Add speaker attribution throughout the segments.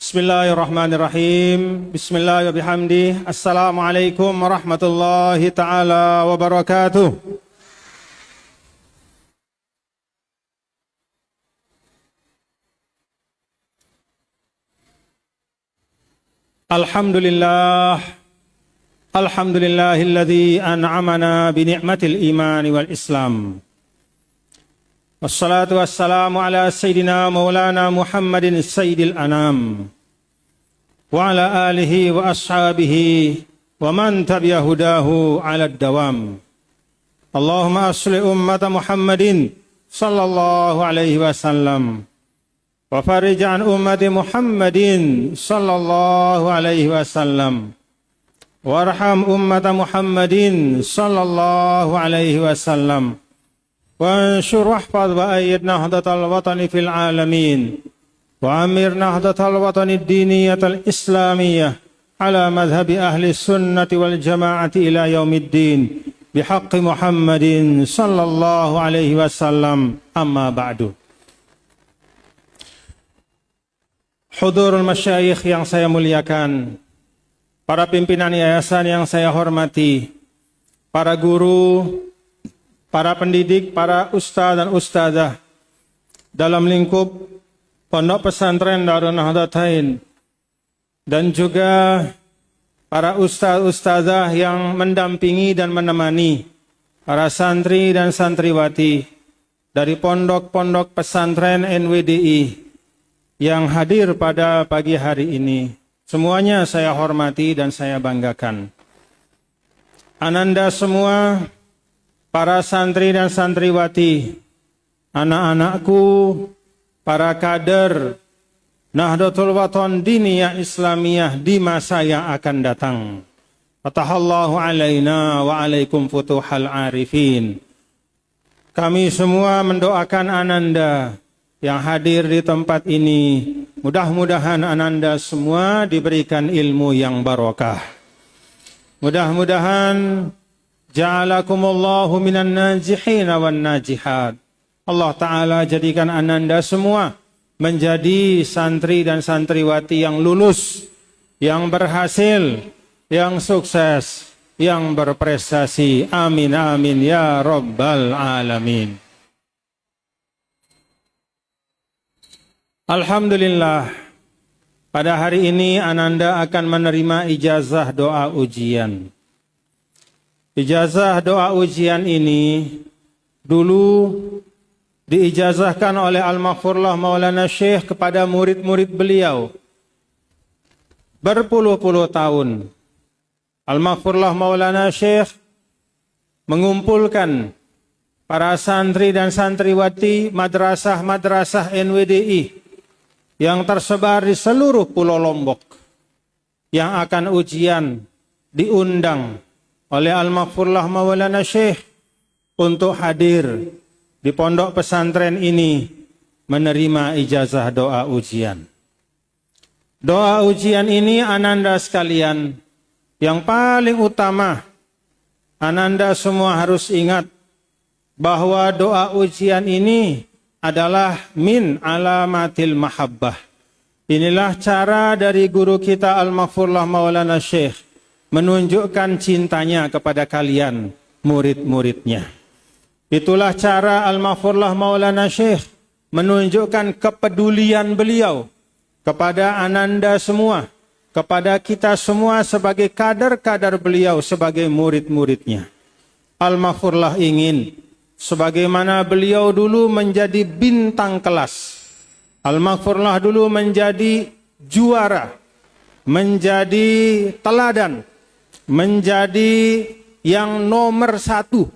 Speaker 1: Bismillahirrahmanirrahim. Bismillah wa bihamdih. Assalamualaikum warahmatullahi ta'ala wabarakatuh. Alhamdulillah. Alhamdulillahilladzi an'amana bi ni'matil iman wal islam. Wassalatu wassalamu ala sayyidina maulana Muhammadin sayyidil anam wa ala alihi wa ashabihi wa man tabi'a hudahu ala dawam. Allahumma asli ummata Muhammadin sallallahu alaihi wasallam wa farij an ummati Muhammadin sallallahu alaihi wasallam warham ummata Muhammadin sallallahu alaihi wasallam. وانشر واحفظ وأيد نهضة الوطن في العالمين وأمر نهضة الوطن الدينية الإسلامية على مذهب أهل السنة والجماعة إلى يوم الدين بحق محمد صلى الله عليه وسلم أما بعد. Hudurul masyayikh yang saya muliakan, para pimpinan yayasan yang saya hormati, para guru, para pendidik, para ustaz dan ustazah dalam lingkup Pondok Pesantren Darun Nahdlatain, dan juga para ustaz-ustazah yang mendampingi dan menemani para santri dan santriwati dari pondok-pondok pesantren NWDI yang hadir pada pagi hari ini. Semuanya saya hormati dan saya banggakan. Ananda semua, para santri dan santriwati, anak-anakku, para kader Nahdlatul Wathon Diniyah Islamiyah di masa yang akan datang. Fatahallahu alaina wa alaikum futuhal arifin. Kami semua mendoakan Ananda yang hadir di tempat ini. Mudah-mudahan Ananda semua diberikan ilmu yang barokah. Mudah-mudahan ja'alakumullahu minan najihina wan najihat. Allah Ta'ala jadikan Ananda semua menjadi santri dan santriwati yang lulus, yang berhasil, yang sukses, yang berprestasi. Amin amin ya rabbal alamin. Alhamdulillah, pada hari ini Ananda akan menerima ijazah doa ujian. Ijazah doa ujian ini dulu diijazahkan oleh Al-Maghfurlah Maulana Syekh kepada murid-murid beliau berpuluh-puluh tahun. Al-Maghfurlah Maulana Syekh mengumpulkan para santri dan santriwati madrasah-madrasah NWDI yang tersebar di seluruh Pulau Lombok yang akan ujian diundang oleh Al-Maghfurlah Maulana Syekh untuk hadir di pondok pesantren ini menerima ijazah doa ujian. Doa ujian ini Ananda sekalian, yang paling utama Ananda semua harus ingat bahwa doa ujian ini adalah min alamatil mahabbah. Inilah cara dari guru kita Al-Maghfurlah Maulana Syekh menunjukkan cintanya kepada kalian, murid-muridnya. Itulah cara Al-Maghfurlah Maulana Syekh menunjukkan kepedulian beliau kepada Ananda semua, kepada kita semua sebagai kader-kader beliau, sebagai murid-muridnya. Al-Maghfurlah ingin, sebagaimana beliau dulu menjadi bintang kelas, Al-Maghfurlah dulu menjadi juara, menjadi teladan, menjadi yang nomor satu,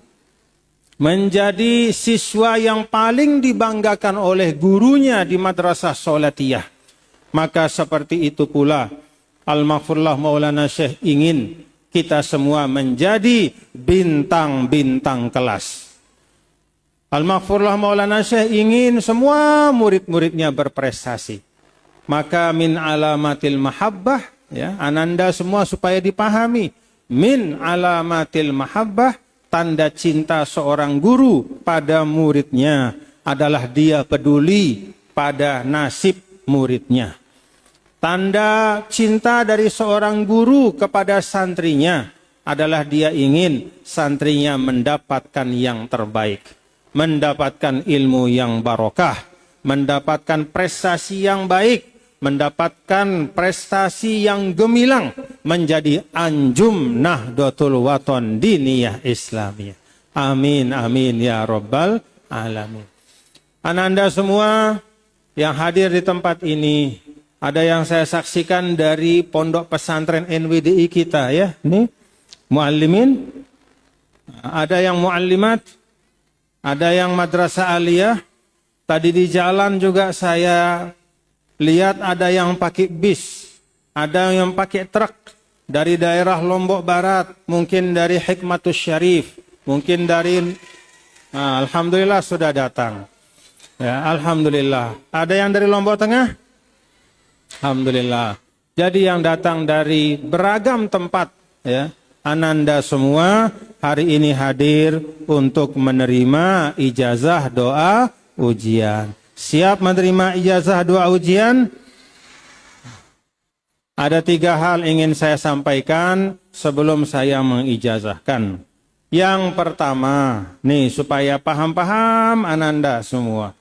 Speaker 1: menjadi siswa yang paling dibanggakan oleh gurunya di Madrasah Sholatiyah. Maka seperti itu pula Al-Maghfurlah Maulana Syekh ingin kita semua menjadi bintang-bintang kelas. Al-Maghfurlah Maulana Syekh ingin semua murid-muridnya berprestasi. Maka min alamatil mahabbah, ya, Ananda semua supaya dipahami, min alamatil mahabbah, tanda cinta seorang guru pada muridnya adalah dia peduli pada nasib muridnya. Tanda cinta dari seorang guru kepada santrinya adalah dia ingin santrinya mendapatkan yang terbaik, mendapatkan ilmu yang barokah, mendapatkan prestasi yang baik, mendapatkan prestasi yang gemilang, menjadi anjum Nahdlatul Wathon Diniyah Islamiyah. Amin, amin ya Rabbal Alamin. Ananda semua yang hadir di tempat ini, ada yang saya saksikan dari pondok pesantren NWDI kita ya, ini muallimin, ada yang muallimat, ada yang madrasah aliyah. Tadi di jalan juga saya lihat ada yang pakai bis, ada yang pakai truk dari daerah Lombok Barat, mungkin dari Hikmatus Syarif, mungkin dari alhamdulillah sudah datang. Ya, alhamdulillah. Ada yang dari Lombok Tengah? Alhamdulillah. Jadi yang datang dari beragam tempat ya. Ananda semua hari ini hadir untuk menerima ijazah doa ujian. Siap menerima ijazah doa ujian? Ada 3 hal ingin saya sampaikan sebelum saya mengijazahkan. Yang pertama, nih supaya paham-paham Ananda semua,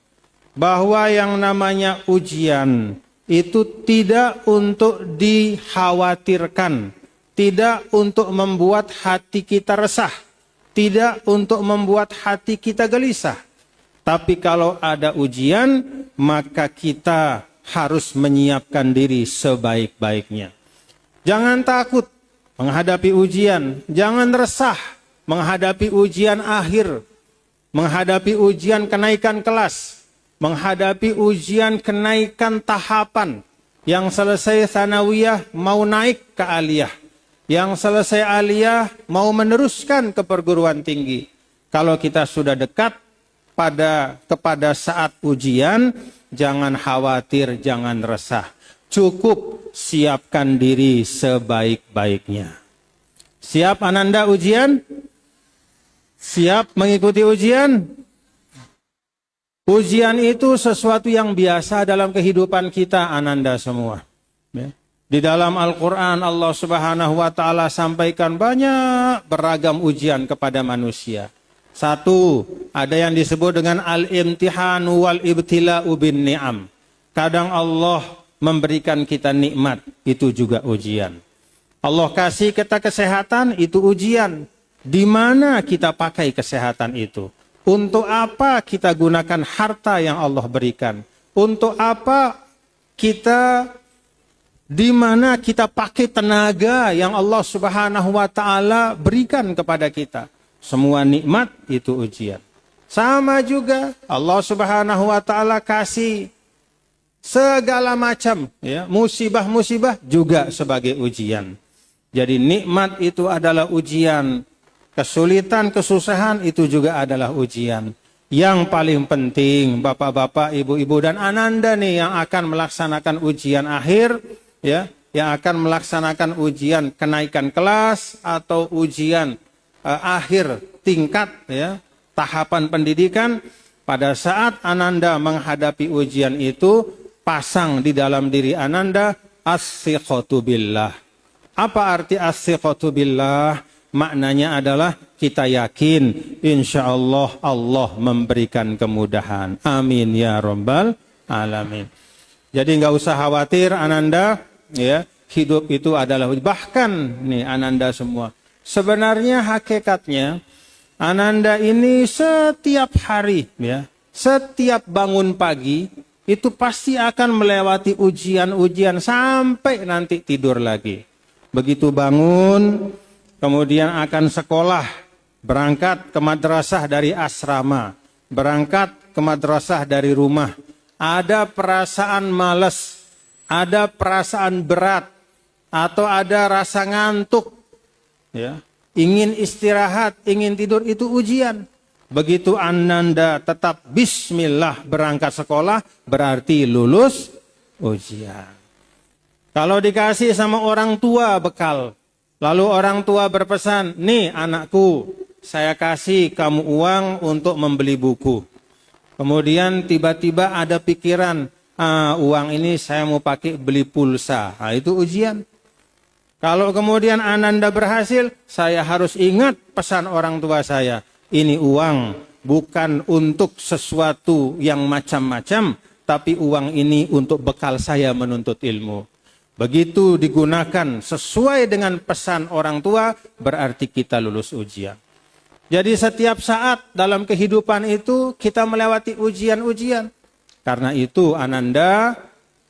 Speaker 1: bahwa yang namanya ujian itu tidak untuk dikhawatirkan, tidak untuk membuat hati kita resah, tidak untuk membuat hati kita gelisah. Tapi kalau ada ujian, maka kita harus menyiapkan diri sebaik-baiknya. Jangan takut menghadapi ujian, jangan resah menghadapi ujian akhir, menghadapi ujian kenaikan kelas, menghadapi ujian kenaikan tahapan. Yang selesai tsanawiyah mau naik ke aliyah, yang selesai aliyah mau meneruskan ke perguruan tinggi. Kalau kita sudah dekat kepada saat ujian, jangan khawatir, jangan resah. Cukup siapkan diri sebaik-baiknya. Siap Ananda ujian? Siap mengikuti ujian? Ujian itu sesuatu yang biasa dalam kehidupan kita Ananda semua. Di dalam Al-Quran Allah Subhanahu wa Ta'ala sampaikan banyak beragam ujian kepada manusia. Satu, ada yang disebut dengan al-imtihanu wal-ibtila'u bin ni'am. Kadang Allah memberikan kita nikmat, itu juga ujian. Allah kasih kita kesehatan, itu ujian. Di mana kita pakai kesehatan itu? Untuk apa kita gunakan harta yang Allah berikan? Untuk apa di mana kita pakai tenaga yang Allah Subhanahu wa Ta'ala berikan kepada kita? Semua nikmat itu ujian. Sama juga Allah Subhanahu wa Ta'ala kasih segala macam ya, musibah-musibah juga sebagai ujian. Jadi nikmat itu adalah ujian, kesulitan, kesusahan itu juga adalah ujian. Yang paling penting Bapak-bapak, Ibu-ibu dan Ananda nih yang akan melaksanakan ujian akhir ya, yang akan melaksanakan ujian kenaikan kelas atau ujian akhir tingkat ya, tahapan pendidikan. Pada saat Ananda menghadapi ujian itu, pasang di dalam diri Ananda as-siqatu billah. Apa arti as-siqatu billah? Maknanya adalah kita yakin insyaallah Allah memberikan kemudahan. Amin ya Rabbal Alamin. Jadi nggak usah khawatir Ananda ya, hidup itu adalah bahkan nih Ananda semua. Sebenarnya hakikatnya Ananda ini setiap hari ya, setiap bangun pagi itu pasti akan melewati ujian-ujian sampai nanti tidur lagi. Begitu bangun, kemudian akan sekolah, berangkat ke madrasah dari asrama, berangkat ke madrasah dari rumah. Ada perasaan malas, ada perasaan berat, atau ada rasa ngantuk. Ya, ingin istirahat, ingin tidur, itu ujian. Begitu Ananda tetap bismillah berangkat sekolah, berarti lulus ujian. Kalau dikasih sama orang tua bekal, lalu orang tua berpesan, nih anakku, saya kasih kamu uang untuk membeli buku. Kemudian tiba-tiba ada pikiran, uang ini saya mau pakai beli pulsa. Nah, itu ujian. Kalau kemudian Ananda berhasil, saya harus ingat pesan orang tua saya. Ini uang bukan untuk sesuatu yang macam-macam, tapi uang ini untuk bekal saya menuntut ilmu. Begitu digunakan sesuai dengan pesan orang tua, berarti kita lulus ujian. Jadi setiap saat dalam kehidupan itu kita melewati ujian-ujian. Karena itu Ananda,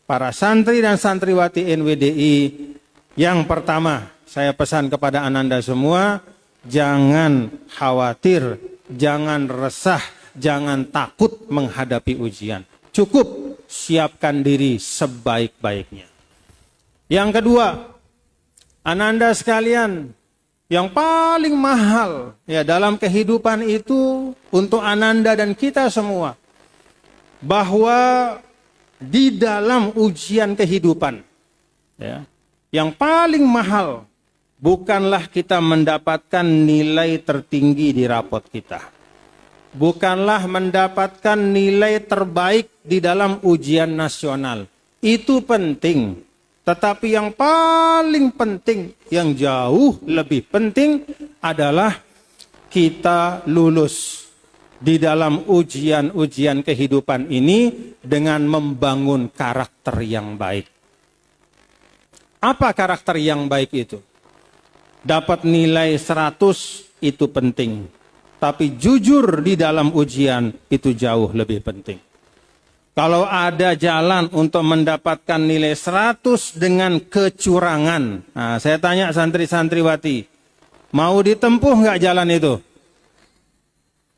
Speaker 1: para santri dan santriwati NWDI, yang pertama saya pesan kepada Ananda semua, jangan khawatir, jangan resah, jangan takut menghadapi ujian. Cukup siapkan diri sebaik-baiknya. Yang kedua, Ananda sekalian, yang paling mahal ya dalam kehidupan itu untuk Ananda dan kita semua, bahwa di dalam ujian kehidupan, ya, yang paling mahal bukanlah kita mendapatkan nilai tertinggi di rapot kita, bukanlah mendapatkan nilai terbaik di dalam ujian nasional. Itu penting. Tetapi yang paling penting, yang jauh lebih penting adalah kita lulus di dalam ujian-ujian kehidupan ini dengan membangun karakter yang baik. Apa karakter yang baik itu? Dapat nilai 100 itu penting. Tapi jujur di dalam ujian itu jauh lebih penting. Kalau ada jalan untuk mendapatkan nilai 100 dengan kecurangan. Nah, saya tanya santri-santriwati, mau ditempuh nggak jalan itu?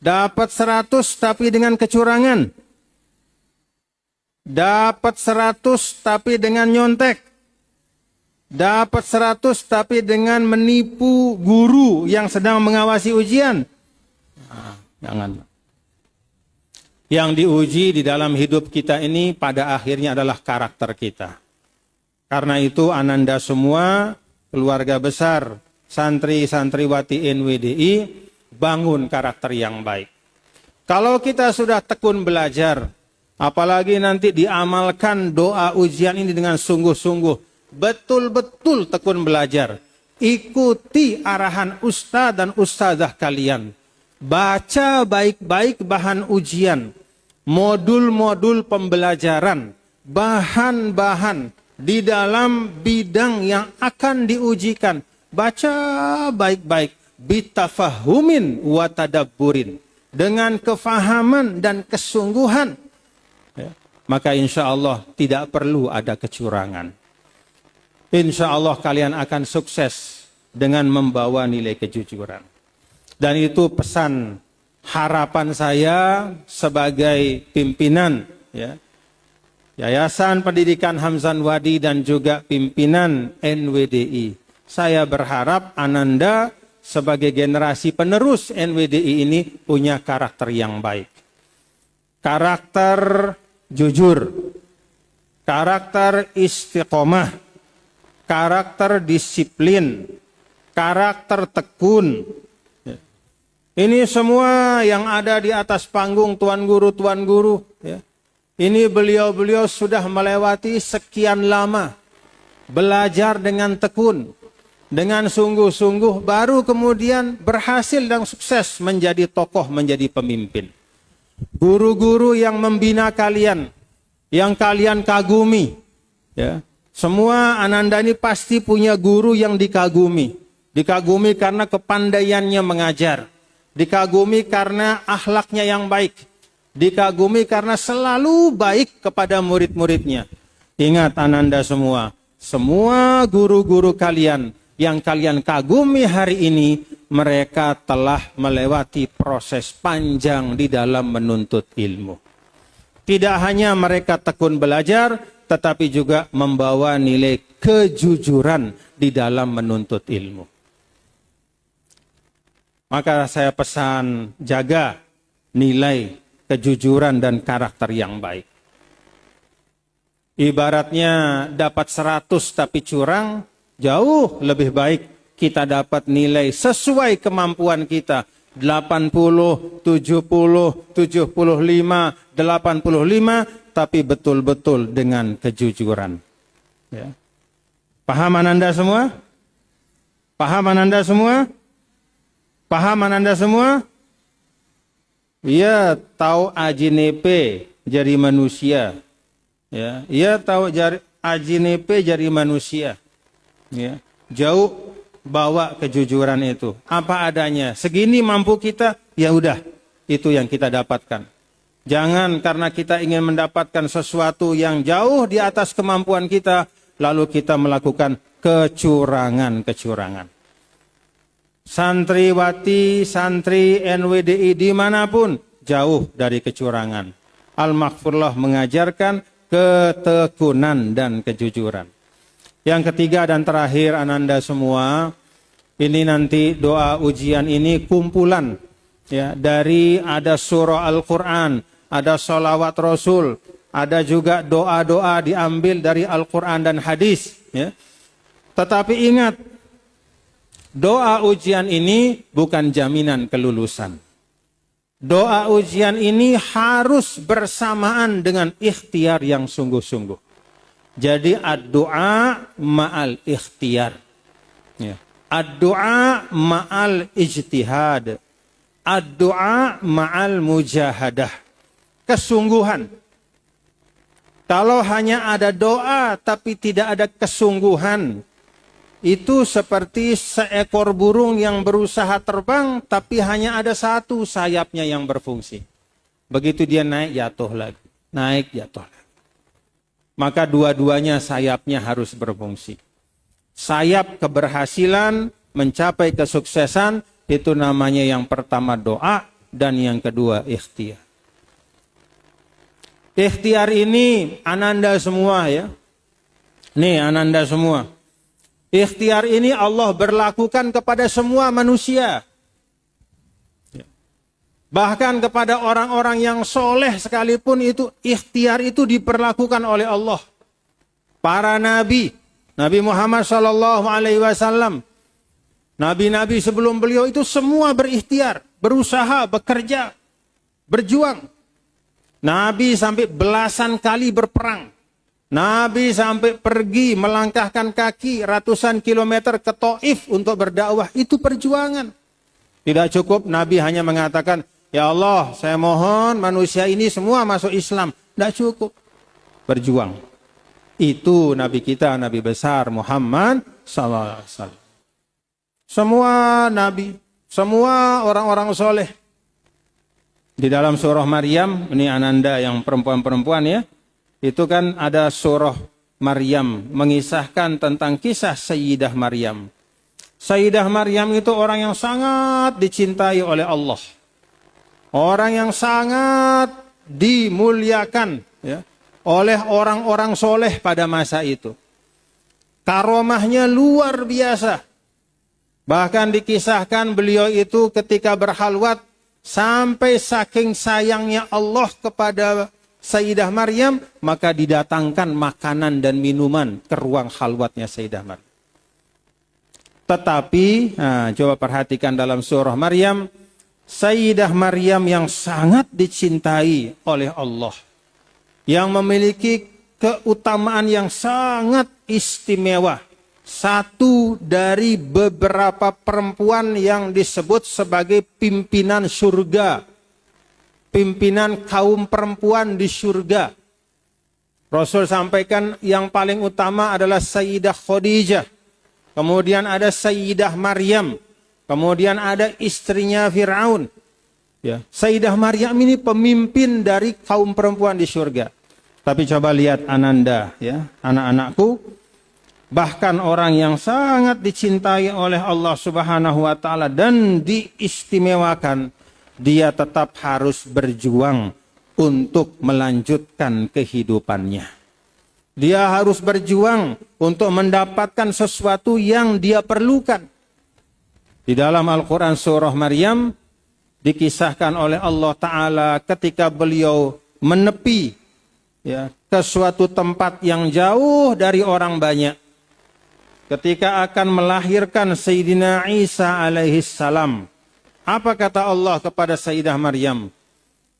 Speaker 1: Dapat 100 tapi dengan kecurangan. Dapat 100 tapi dengan nyontek. Dapat 100 tapi dengan menipu guru yang sedang mengawasi ujian. Nah, jangan. Yang diuji di dalam hidup kita ini pada akhirnya adalah karakter kita. Karena itu Ananda semua, keluarga besar, santri-santriwati NWDI, bangun karakter yang baik. Kalau kita sudah tekun belajar, apalagi nanti diamalkan doa ujian ini dengan sungguh-sungguh, betul-betul tekun belajar, ikuti arahan ustaz dan ustazah kalian. Baca baik-baik bahan ujian, modul-modul pembelajaran, bahan-bahan di dalam bidang yang akan diujikan. Baca baik-baik, bitafahumin wa tadabburin, dengan kefahaman dan kesungguhan. Ya. Maka insya Allah tidak perlu ada kecurangan. Insya Allah kalian akan sukses dengan membawa nilai kejujuran. Dan itu pesan harapan saya sebagai pimpinan ya, Yayasan Pendidikan Hamzan Wadi dan juga pimpinan NWDI. Saya berharap Ananda sebagai generasi penerus NWDI ini punya karakter yang baik. Karakter jujur, karakter istiqomah, karakter disiplin, karakter tekun. Ini semua yang ada di atas panggung Tuan Guru. Ya. Ini beliau-beliau sudah melewati sekian lama. Belajar dengan tekun, dengan sungguh-sungguh, baru kemudian berhasil dan sukses menjadi tokoh, menjadi pemimpin. Guru-guru yang membina kalian, yang kalian kagumi. Ya. Semua Ananda ini pasti punya guru yang dikagumi. Dikagumi karena kepandaiannya mengajar. Dikagumi karena akhlaknya yang baik. Dikagumi karena selalu baik kepada murid-muridnya. Ingat Ananda semua guru-guru kalian yang kalian kagumi hari ini, mereka telah melewati proses panjang di dalam menuntut ilmu. Tidak hanya mereka tekun belajar, tetapi juga membawa nilai kejujuran di dalam menuntut ilmu. Maka saya pesan, jaga nilai kejujuran dan karakter yang baik. Ibaratnya dapat 100 tapi curang, jauh lebih baik kita dapat nilai sesuai kemampuan kita. 80, 70, 75, 85, tapi betul-betul dengan kejujuran. Ya. Paham Ananda semua? Paham Ananda semua? Paham Ananda semua? Ia tahu ajinepe jadi manusia. Ya, ia tahu ajinepe jadi manusia. Ya, jauh bawa kejujuran itu. Apa adanya. Segini mampu kita, ya udah, itu yang kita dapatkan. Jangan karena kita ingin mendapatkan sesuatu yang jauh di atas kemampuan kita, lalu kita melakukan kecurangan-kecurangan. Santriwati, santri NWDI dimanapun, jauh dari kecurangan. Al-Maghfurullah mengajarkan ketekunan dan kejujuran. Yang ketiga dan terakhir Ananda semua, ini nanti doa ujian ini kumpulan ya, dari ada surah Al-Quran, ada sholawat Rasul, ada juga doa-doa diambil dari Al-Quran dan hadis. Ya. Tetapi ingat, doa ujian ini bukan jaminan kelulusan. Doa ujian ini harus bersamaan dengan ikhtiar yang sungguh-sungguh. Jadi ad-du'a ma'al ikhtiar. Ya. Ad-du'a ma'al ijtihad. Ad-du'a ma'al mujahadah. Kesungguhan. Kalau hanya ada doa tapi tidak ada kesungguhan, itu seperti seekor burung yang berusaha terbang tapi hanya ada satu sayapnya yang berfungsi. Begitu dia naik, jatuh lagi. Naik, jatuh lagi. Maka dua-duanya sayapnya harus berfungsi. Sayap keberhasilan, mencapai kesuksesan, itu namanya yang pertama doa, dan yang kedua ikhtiar. Ikhtiar ini Ananda semua ya. Nih Ananda semua. Ikhtiar ini Allah berlakukan kepada semua manusia. Bahkan kepada orang-orang yang soleh sekalipun itu ikhtiar itu diperlakukan oleh Allah. Para nabi, Nabi Muhammad SAW, nabi-nabi sebelum beliau itu semua berikhtiar, berusaha, bekerja, berjuang. Nabi sampai belasan kali berperang. Nabi sampai pergi melangkahkan kaki ratusan kilometer ke Taif untuk berdakwah. Itu perjuangan. Tidak cukup Nabi hanya mengatakan, ya Allah, saya mohon manusia ini semua masuk Islam. Tidak cukup. Berjuang. Itu Nabi kita, Nabi besar Muhammad SAW. Semua Nabi, semua orang-orang soleh. Di dalam surah Maryam, ini Ananda yang perempuan-perempuan ya. Itu kan ada surah Maryam, mengisahkan tentang kisah Sayyidah Maryam. Sayyidah Maryam itu orang yang sangat dicintai oleh Allah. Orang yang sangat dimuliakan ya, oleh orang-orang soleh pada masa itu. Karomahnya luar biasa. Bahkan dikisahkan beliau itu ketika berhalwat, sampai saking sayangnya Allah kepada Sayyidah Maryam, maka didatangkan makanan dan minuman ke ruang halwatnya Sayyidah Maryam. Tetapi, coba perhatikan dalam surah Maryam, Sayyidah Maryam yang sangat dicintai oleh Allah, yang memiliki keutamaan yang sangat istimewa, satu dari beberapa perempuan yang disebut sebagai pimpinan surga, pimpinan kaum perempuan di surga. Rasul sampaikan yang paling utama adalah Sayyidah Khadijah, kemudian ada Sayyidah Maryam, kemudian ada istrinya Fir'aun. Ya. Sayyidah Maryam ini pemimpin dari kaum perempuan di surga. Tapi coba lihat Ananda, ya, anak-anakku, bahkan orang yang sangat dicintai oleh Allah Subhanahu wa taala dan diistimewakan, dia tetap harus berjuang untuk melanjutkan kehidupannya. Dia harus berjuang untuk mendapatkan sesuatu yang dia perlukan. Di dalam Al-Quran surah Maryam dikisahkan oleh Allah Ta'ala ketika beliau menepi ya, ke suatu tempat yang jauh dari orang banyak. Ketika akan melahirkan Sayyidina Isa alaihissalam, apa kata Allah kepada Sayyidah Maryam?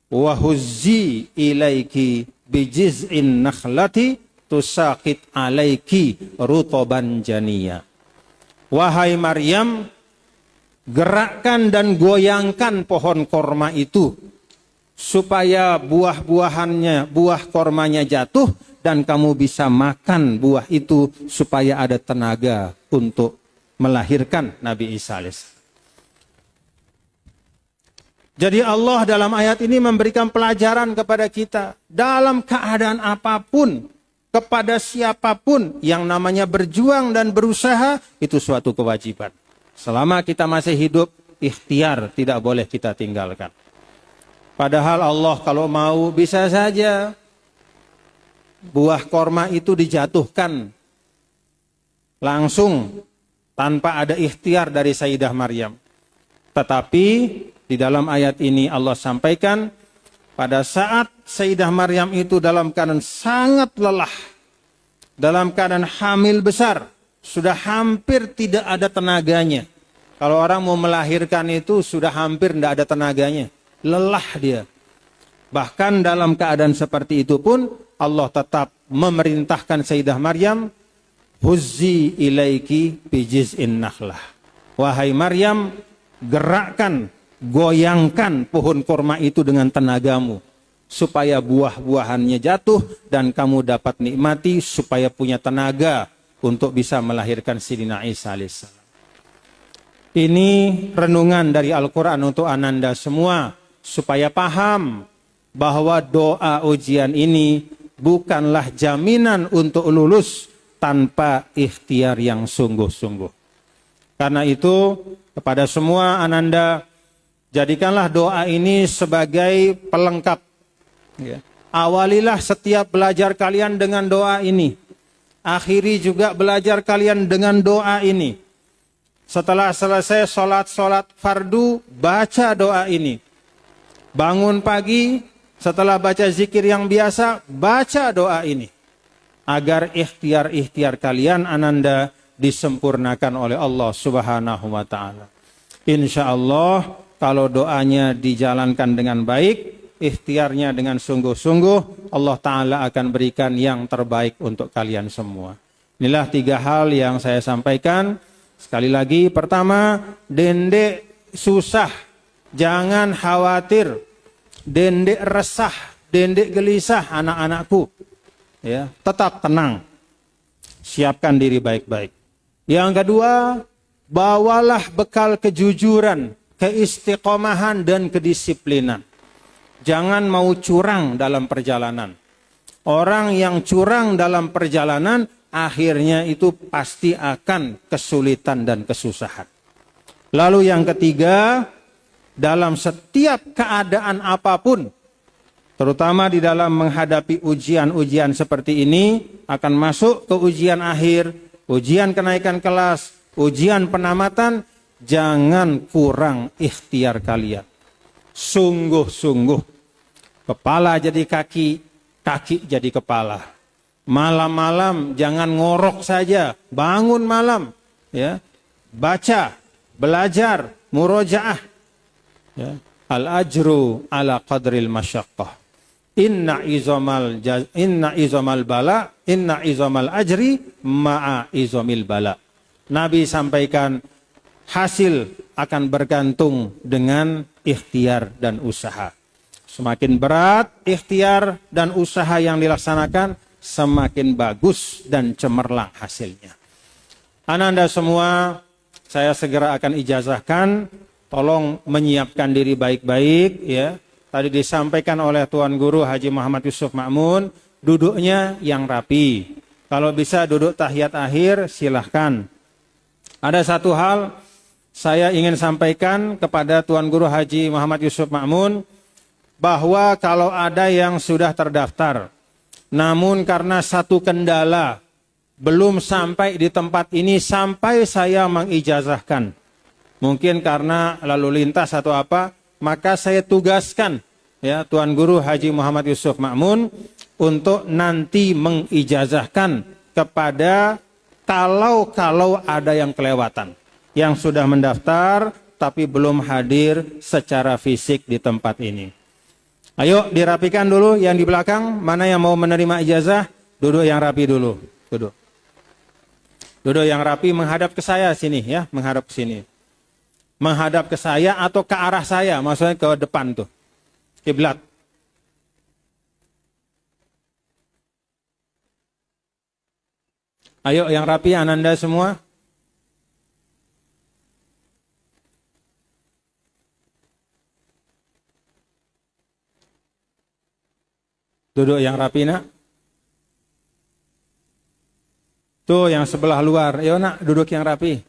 Speaker 1: Wa huzzi ilaiki bijiz'in nakhlati tusaqit alaiki rutoban janiyah. Wahai Maryam, gerakkan dan goyangkan pohon korma itu supaya buah-buahannya, buah kormanya jatuh dan kamu bisa makan buah itu supaya ada tenaga untuk melahirkan Nabi Isa alaihissalam. Jadi Allah dalam ayat ini memberikan pelajaran kepada kita dalam keadaan apapun, kepada siapapun yang namanya berjuang dan berusaha itu suatu kewajiban. Selama kita masih hidup, ikhtiar tidak boleh kita tinggalkan. Padahal Allah kalau mau bisa saja buah korma itu dijatuhkan langsung tanpa ada ikhtiar dari Sayyidah Maryam. Tetapi di dalam ayat ini Allah sampaikan pada saat Sayyidah Maryam itu dalam keadaan sangat lelah, dalam keadaan hamil besar, sudah hampir tidak ada tenaganya. Kalau orang mau melahirkan itu sudah hampir tidak ada tenaganya, lelah dia. Bahkan dalam keadaan seperti itu pun Allah tetap memerintahkan Sayyidah Maryam, huzzi ilaiki bijiz'in nakhlah. Wahai Maryam, gerakkan, goyangkan pohon korma itu dengan tenagamu supaya buah-buahannya jatuh dan kamu dapat nikmati supaya punya tenaga untuk bisa melahirkan Sayyidina Isa alaihissalam. Ini renungan dari Al-Quran untuk ananda semua supaya paham bahwa doa ujian ini bukanlah jaminan untuk lulus tanpa ikhtiar yang sungguh-sungguh. Karena itu kepada semua ananda, jadikanlah doa ini sebagai pelengkap. Ya. Awalilah setiap belajar kalian dengan doa ini. Akhiri juga belajar kalian dengan doa ini. Setelah selesai sholat fardu, baca doa ini. Bangun pagi, setelah baca zikir yang biasa, baca doa ini. Agar ikhtiar-ikhtiar kalian ananda disempurnakan oleh Allah subhanahu wa ta'ala. Insya Allah kalau doanya dijalankan dengan baik, ikhtiarnya dengan sungguh-sungguh, Allah ta'ala akan berikan yang terbaik untuk kalian semua. Inilah 3 hal yang saya sampaikan. Sekali lagi, pertama, dendek susah, jangan khawatir, dendek resah, dendek gelisah anak-anakku. Ya, tetap tenang, siapkan diri baik-baik. Yang kedua, bawalah bekal kejujuran, keistiqomahan dan kedisiplinan. Jangan mau curang dalam perjalanan. Orang yang curang dalam perjalanan akhirnya itu pasti akan kesulitan dan kesusahan. Lalu yang ketiga, dalam setiap keadaan apapun, terutama di dalam menghadapi ujian-ujian seperti ini, akan masuk ke ujian akhir, ujian kenaikan kelas, ujian penamatan, jangan kurang ikhtiar kalian. Sungguh-sungguh, kepala jadi kaki, kaki jadi kepala. Malam-malam jangan ngorok saja, bangun malam, ya, baca, belajar, murojaah. Ya. Al-ajru ala qadril masyaqqah. Inna izamal ajri ma'a izamil bala. Nabi sampaikan hasil akan bergantung dengan ikhtiar dan usaha. Semakin berat ikhtiar dan usaha yang dilaksanakan, semakin bagus dan cemerlang hasilnya. Ananda semua, saya segera akan ijazahkan. Tolong menyiapkan diri baik-baik, ya. Tadi disampaikan oleh Tuan Guru Haji Muhammad Yusuf Ma'mun, duduknya yang rapi. Kalau bisa duduk tahiyat akhir, silahkan. Ada satu hal saya ingin sampaikan kepada Tuan Guru Haji Muhammad Yusuf Ma'mun, bahwa kalau ada yang sudah terdaftar, namun karena satu kendala belum sampai di tempat ini sampai saya mengijazahkan, mungkin karena lalu lintas atau apa, maka saya tugaskan, ya, Tuan Guru Haji Muhammad Yusuf Ma'mun untuk nanti mengijazahkan kepada kalau ada yang kelewatan, yang sudah mendaftar tapi belum hadir secara fisik di tempat ini. Ayo dirapikan dulu yang di belakang. Mana yang mau menerima ijazah? Duduk yang rapi dulu. Duduk. Duduk yang rapi menghadap ke saya sini ya, menghadap ke sini. Menghadap ke saya atau ke arah saya, maksudnya ke depan tuh. Kiblat. Ayo yang rapi Ananda semua. Duduk yang rapi nak. Tuh yang sebelah luar. Ayo nak duduk yang rapi.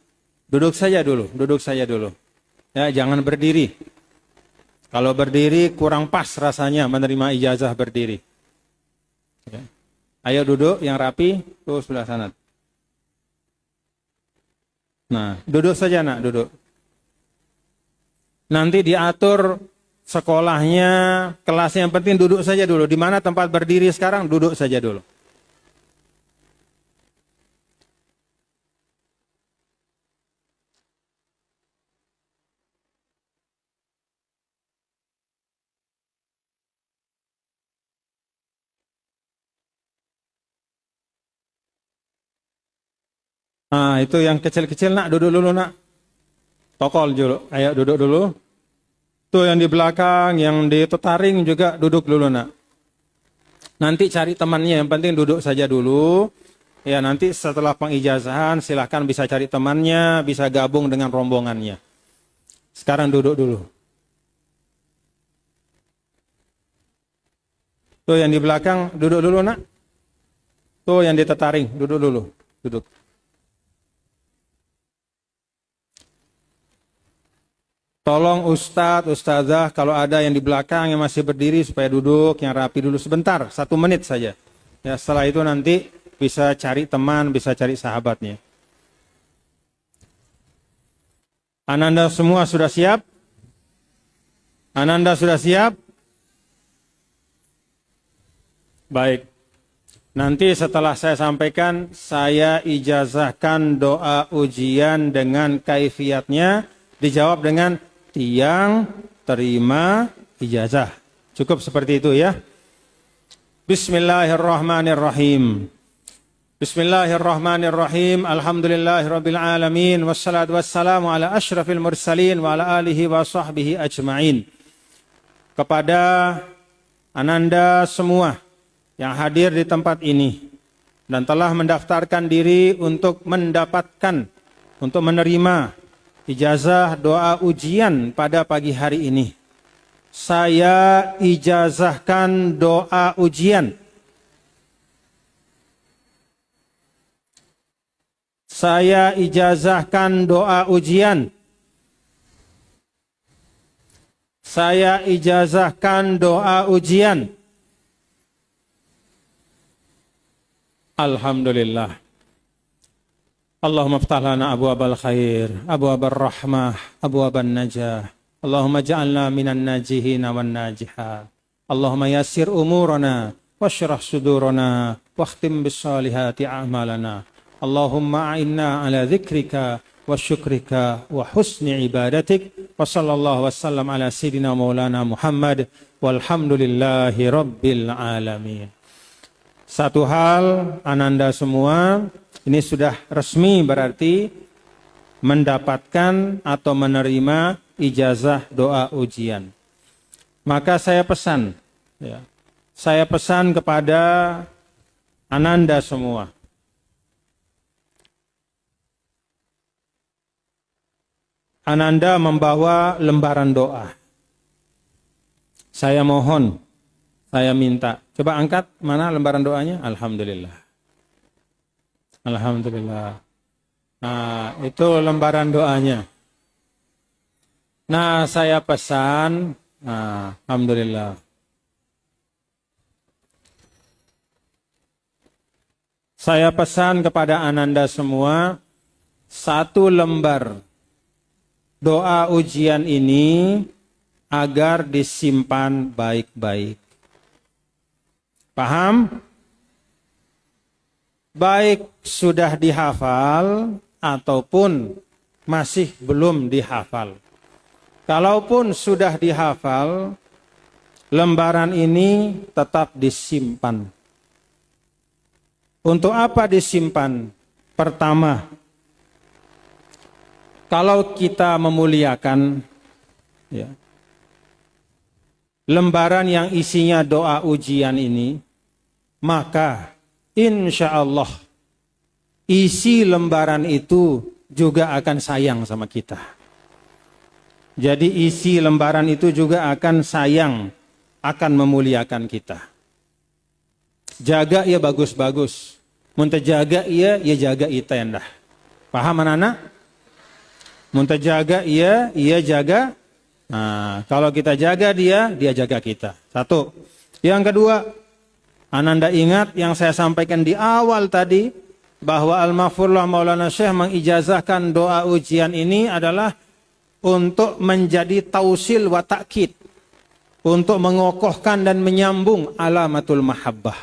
Speaker 1: Duduk saja dulu. Duduk saja dulu. Ya jangan berdiri. Kalau berdiri kurang pas rasanya menerima ijazah berdiri. Ya. Ayo duduk yang rapi. Tuh sebelah sana. Nah duduk saja nak duduk. Nanti diatur sekolahnya, kelasnya, yang penting duduk saja dulu. Di mana tempat berdiri sekarang, duduk saja dulu. Nah, itu yang kecil-kecil nak, duduk dulu nak. Tokol dulu, ayo duduk dulu. Tuh yang di belakang, yang di tetaring juga duduk dulu nak. Nanti cari temannya, yang penting duduk saja dulu. Ya nanti setelah pengijazahan silahkan bisa cari temannya, bisa gabung dengan rombongannya. Sekarang duduk dulu. Tuh yang di belakang duduk dulu nak. Tuh yang di tetaring duduk dulu. Duduk. Tolong Ustadz, Ustazah, kalau ada yang di belakang yang masih berdiri supaya duduk yang rapi dulu sebentar, 1 menit saja. Ya setelah itu nanti bisa cari teman, bisa cari sahabatnya. Ananda semua sudah siap? Ananda sudah siap? Baik. Nanti setelah saya sampaikan, saya ijazahkan doa ujian dengan kaifiatnya, dijawab dengan tiang terima ijazah. Cukup seperti itu ya. Bismillahirrahmanirrahim. Bismillahirrahmanirrahim. Alhamdulillahirabbil alamin wassalatu wassalamu ala asyrafil mursalin wa ala alihi wa sahbihi ajmain. Kepada Ananda semua yang hadir di tempat ini dan telah mendaftarkan diri untuk mendapatkan, untuk menerima ijazah doa ujian pada pagi hari ini. Saya ijazahkan doa ujian. Saya ijazahkan doa ujian. Saya ijazahkan doa ujian. Alhamdulillah. Allahumma ftah lana abwabal khair, abwabal rahmah, abwabal najah. Allahumma ja'alna minan najihina wan najihat. Allahumma yassir umurana, washrah sudurana, wakhtim bis salihati a'malana. Allahumma a'inna ala dzikrika wa syukrika wa husni ibadatik. Wa sallallahu wassallam ala sayyidina maulana Muhammad walhamdulillahi rabbil alamin. Satu hal, Ananda semua, ini sudah resmi berarti mendapatkan atau menerima ijazah doa ujian. Maka saya pesan, ya, saya pesan kepada Ananda semua. Ananda membawa lembaran doa. Saya mohon, saya minta. Coba angkat, mana lembaran doanya? Alhamdulillah. Alhamdulillah. Nah, itu lembaran doanya. Nah, saya pesan, nah, alhamdulillah. Saya pesan kepada Ananda semua, 1 lembar doa ujian ini agar disimpan baik-baik. Paham? Baik sudah dihafal ataupun masih belum dihafal. Kalaupun sudah dihafal, lembaran ini tetap disimpan. Untuk apa disimpan? Pertama, kalau kita memuliakan ya, lembaran yang isinya doa ujian ini, maka insya Allah isi lembaran itu juga akan sayang sama kita. Jadi isi lembaran itu juga akan sayang, akan memuliakan kita. Jaga ya bagus-bagus. Muntah jaga ya jaga ita endah. Paham anak-anak? Muntah jaga ya jaga. Nah, kalau kita jaga dia jaga kita. Satu. Yang kedua, Ananda ingat yang saya sampaikan di awal tadi, bahwa Al-Maghfurullah Maulana Syekh mengijazahkan doa ujian ini adalah untuk menjadi tausil wa ta'kid, untuk mengokohkan dan menyambung alamatul mahabbah.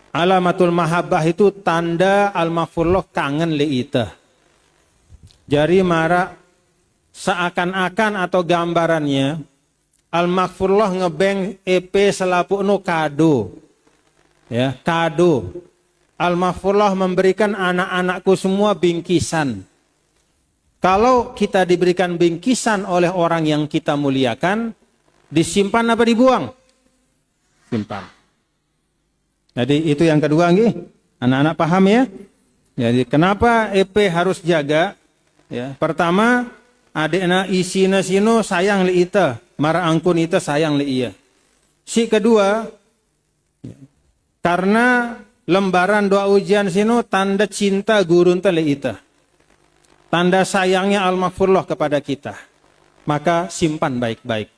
Speaker 1: Alamatul mahabbah itu tanda Al-Maghfurullah kangen li ita. Jadi marak seakan-akan atau gambarannya Al-Maghfurullah ngebeng EP selapukno kado. Ya, kado. Al-Maghfurullah memberikan anak-anakku semua bingkisan. Kalau kita diberikan bingkisan oleh orang yang kita muliakan, disimpan apa dibuang? Simpan. Jadi itu yang kedua nggih. Anak-anak paham ya? Jadi kenapa EP harus jaga? Ya, pertama, adekna isina sino sayang li ita, mara angkun ita sayang li iya. Si kedua, ya, karena lembaran doa ujian sino tanda cinta gurun li ita. Tanda sayangnya Al-Maghfurullah kepada kita. Maka simpan baik-baik.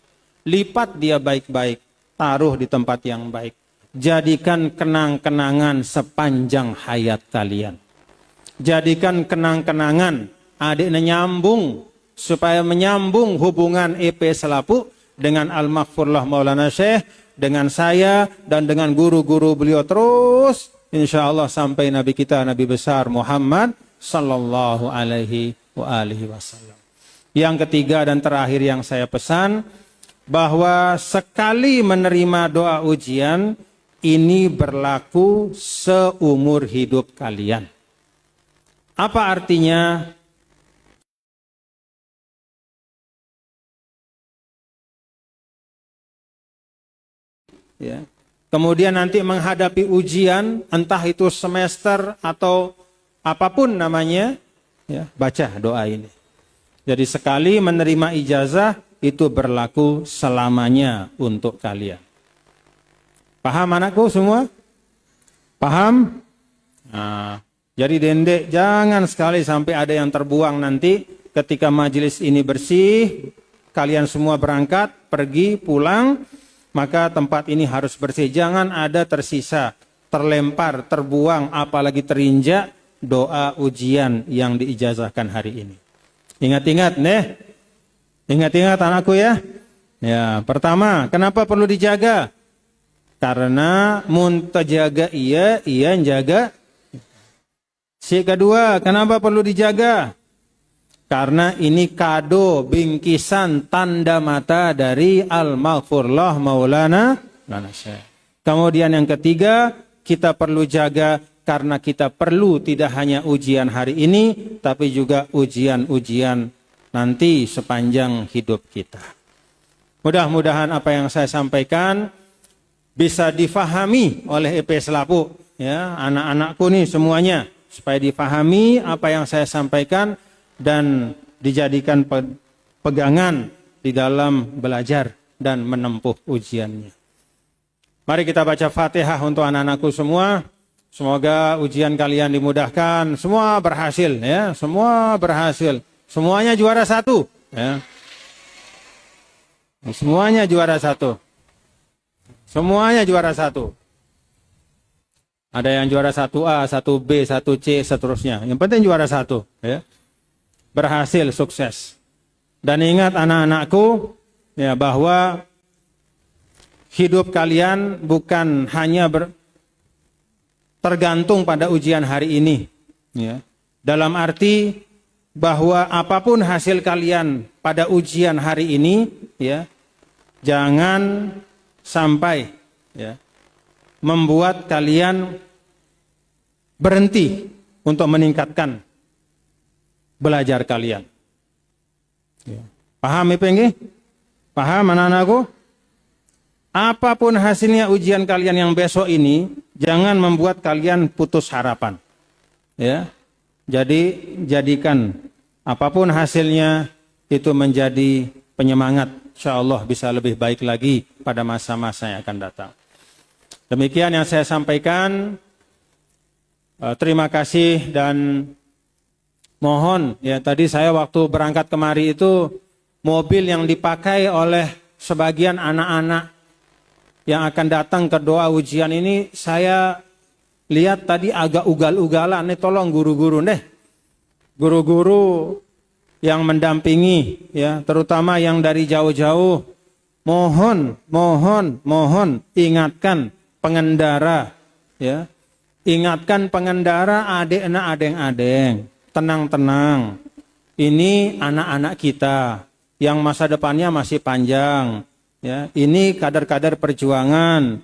Speaker 1: Lipat dia baik-baik, taruh di tempat yang baik. Jadikan kenang-kenangan sepanjang hayat kalian. Jadikan kenang-kenangan, adiknya nyambung, supaya menyambung hubungan EP Selapuk dengan Al-Maghfurullah Maulana Syekh, dengan saya dan dengan guru-guru beliau terus, insya Allah sampai Nabi kita, Nabi besar Muhammad sallallahu alaihi wasallam. Yang ketiga dan terakhir yang saya pesan, bahwa sekali menerima doa ujian, ini berlaku seumur hidup kalian. Apa artinya? Ya. Kemudian nanti menghadapi ujian, entah itu semester atau apapun namanya, ya, baca doa ini. Jadi sekali menerima ijazah, itu berlaku selamanya untuk kalian. Paham anakku semua? Paham? Nah, jadi dendek jangan sekali sampai ada yang terbuang nanti ketika majelis ini bersih, kalian semua berangkat, pergi, pulang, maka tempat ini harus bersih. Jangan ada tersisa, terlempar, terbuang, apalagi terinjak doa ujian yang diijazahkan hari ini. Ingat-ingat nih, ingat-ingat anakku ya. Ya, pertama, kenapa perlu dijaga? Karena muntah jaga iya jaga. Si kedua, kenapa perlu dijaga? Karena ini kado, bingkisan, tanda mata dari Al-Maghfurullah Maulana Syekh. Kemudian yang ketiga, kita perlu jaga karena kita perlu tidak hanya ujian hari ini, tapi juga ujian-ujian nanti sepanjang hidup kita. Mudah-mudahan apa yang saya sampaikan bisa difahami oleh EP Selapuk, ya, anak-anakku nih semuanya, supaya difahami apa yang saya sampaikan dan dijadikan pegangan di dalam belajar dan menempuh ujiannya. Mari kita baca Fatihah untuk anak-anakku semua. Semoga ujian kalian dimudahkan, semua berhasil, ya, semua berhasil, semuanya juara satu, ya. Semuanya juara satu. Semuanya juara satu. Ada yang juara 1A, 1B, 1C, seterusnya. Yang penting juara satu. Ya. Berhasil, sukses. Dan ingat anak-anakku, ya, bahwa hidup kalian bukan hanya tergantung pada ujian hari ini. Ya. Dalam arti bahwa apapun hasil kalian pada ujian hari ini, ya, jangan sampai ya, membuat kalian berhenti untuk meningkatkan belajar kalian. Ya. Paham ya nggih? Paham anak-anakku? Apapun hasilnya ujian kalian yang besok ini, jangan membuat kalian putus harapan. Ya. Jadi jadikan apapun hasilnya itu menjadi penyemangat. Insyaallah bisa lebih baik lagi pada masa-masa yang akan datang. Demikian yang saya sampaikan. Terima kasih dan mohon ya, tadi saya waktu berangkat kemari itu mobil yang dipakai oleh sebagian anak-anak yang akan datang ke doa ujian ini, saya lihat tadi agak ugal-ugalan. Nih tolong guru-guru deh, guru-guru yang mendampingi ya, terutama yang dari jauh-jauh, mohon ingatkan pengendara ya. Ingatkan pengendara, adeng-adeng, tenang-tenang. Ini anak-anak kita yang masa depannya masih panjang. Ya, ini kader-kader perjuangan.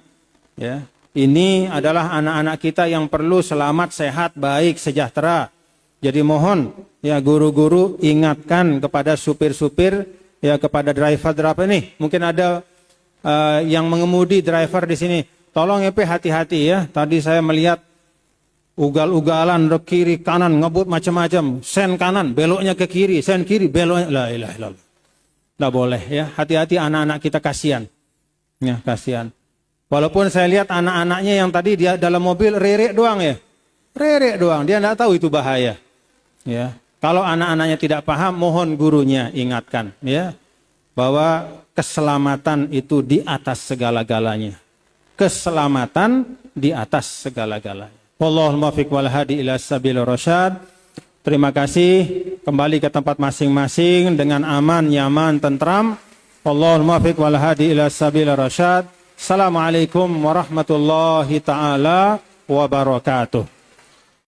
Speaker 1: Ya, ini adalah anak-anak kita yang perlu selamat, sehat, baik, sejahtera. Jadi mohon ya guru-guru ingatkan kepada supir-supir, ya kepada driver-driver ini. Mungkin ada yang mengemudi driver di sini. Tolong ya hati-hati ya. Tadi saya melihat ugal-ugalan ke kiri kanan ngebut macam-macam. Sen kanan beloknya ke kiri, sen kiri beloknya. La ilaha illallah. Tidak boleh ya. Hati-hati anak-anak kita, kasihan. Ya kasihan. Walaupun saya lihat anak-anaknya yang tadi dia dalam mobil rerek doang ya. Rerek doang. Dia tidak tahu itu bahaya. Ya. Kalau anak-anaknya tidak paham, mohon gurunya ingatkan ya bahwa keselamatan itu di atas segala-galanya. Keselamatan di atas segala-galanya. Wallahul muwaffiq wal hadi ila sabilir rasyad. Terima kasih, kembali ke tempat masing-masing dengan aman, nyaman, tentram. Wallahul muwaffiq wal hadi ila sabilir rasyad. Assalamualaikum warahmatullahi taala wabarakatuh.